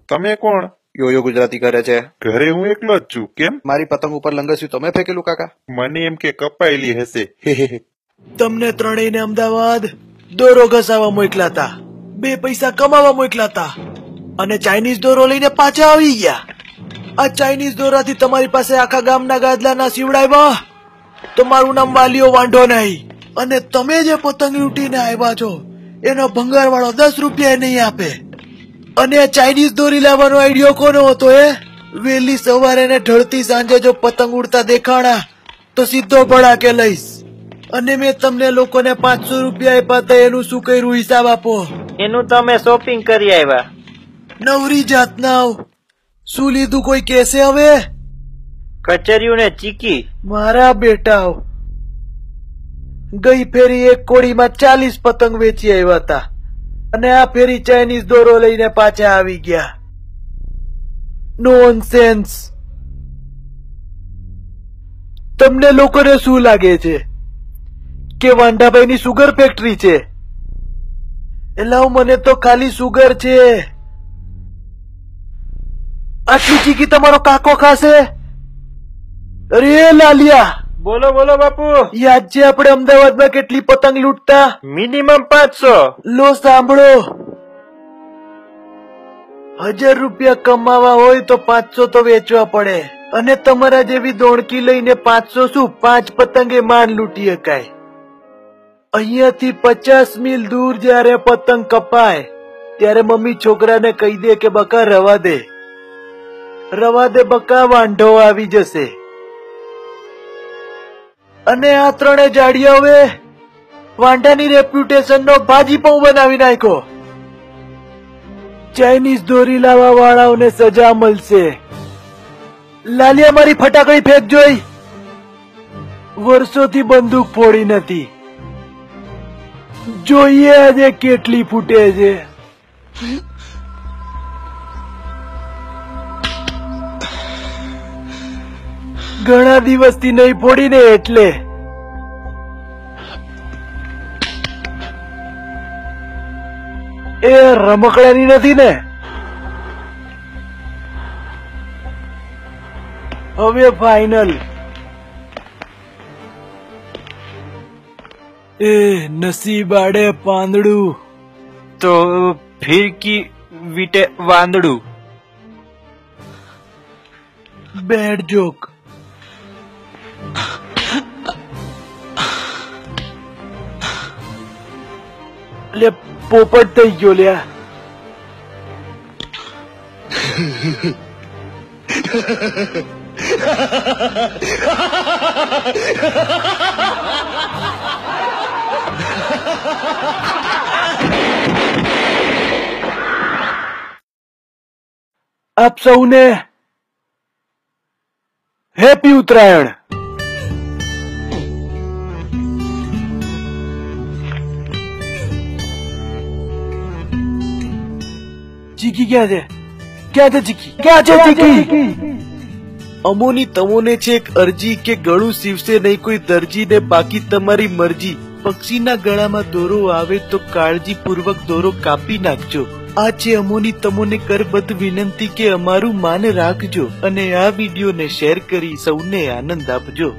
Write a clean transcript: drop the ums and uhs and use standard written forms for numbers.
તમે કોણ? યોયો ગુજરાતી કરે છે. ઘરે હું એકલો જ છું. કેમ? મારી પતંગ ઉપર લંગસ્યું તમે ફેંકેલું કાકા? મને એમ કે કપાયેલી હશે. તમને ત્રણેયને અમદાવાદ દોરો ઘસાવા મોકલાતા, 2 પૈસા કમાવા મોકલાતા અને ચાઇનીઝ દોરો લઈને પાછા આવી ગયા. આ ચાઇનીઝ દોરાથી તમારી પાસે આખા ગામના ગાદલા ના સીવડાવ્યા તો મારું નામ વાલીઓ વાંઢો નહીં. અને તમે જે પતંગ લૂંટીને આવ્યા છો એનો ભંગાર વાળો 10 રૂપિયા નહીં આપે. અને આ ચાઇનીઝ દોરી લાવવાનો આઈડિયો કોનો હતો? વહેલી સવારે ને ઢળતી સાંજે જો પતંગ ઉડતા દેખાણા તો સીધો ભડાકે લઈશ. અને મેં તમને લોકોને 500 રૂપિયા આપ્યા હતા, એનું શું કર્યું હિસાબ આપો. એનું તમે શોપિંગ કરી આવ્યા. નવરી જાતના શું લીધું કોઈ કેસે? હવે કચરિયું ને ચીકી. મારા બેટા ગઈ ફેરી એક કોડીમાં 40 પતંગ વેચી આવ્યા હતા અને આ ફેરી ચાઇનીઝ દોરો લઈને પાછા આવી ગયા. નોનસેન્સ. તમને લોકોને શું લાગે છે કે વાંઢાભાઈની સુગર ફેક્ટરી છે? એટલે મને તો ખાલી સુગર છે. આટલી ચીકી તમારો કાકો ખાશે? અરે લાલિયા, બોલો બોલો બાપુ. યાદ છે આપણે અમદાવાદમાં કેટલી પતંગ લૂંટતા? મિનિમમ 500. લો સાંભળો, 1000 રૂપિયા કમાવા હોય તો 500 તો વેચવા પડે. અને તમારા જેવી દોણકી લઈને 500 શું 5 પતંગે માંડ લૂંટી શકાય. અહીંયાથી 50 મીલ દૂર જયારે પતંગ કપાય ત્યારે મમ્મી છોકરાને કહી દે કે બકા રવા દે, રવા દે બકા, વાંઢો આવી જશે. અને આ 3 જાડિયાઓએ વાંઢાની રેપ્યુટેશન નો ભાજી પાઉં બનાવી નાખ્યો. ચાઇનીઝ દોરી લાવવા વાળાઓને સજા મળશે. લાલિયા, મારી ફટાકડી ફેંક જોઈ. વર્ષોથી બંદૂક ફોડી નથી. જોઈએ આજે કેટલી ફૂટે છે. ઘણા દિવસથી નહીં ફોડી ને એટલે. એ રમકડાની નથી ને? હવે ફાઇનલ. એ નસીબ આડે પાંદડું તો ફિરકી વીટે વાંદડું. Bed joke. લે પોપટ થઈ ગયો લ્યા. આપ સૌને હેપી ઉત્તરાયણ. ચીકી ક્યાં છે? ક્યાં છે ચીકી? ક્યાં છે ચીકી? અમોની તમોને છે એક અરજી કે ગળું સીવશે નહીં કોઈ દરજી ને બાકી તમારી મરજી. પક્ષીના ગળામાં દોરો આવે તો કાળજીપૂર્વક દોરો કાપી નાખજો. આ છે અમોની તમોને કરબદ્ધ વિનંતી કે અમારું માન રાખજો અને આ વિડીયોને શેર કરી સૌને આનંદ આપજો.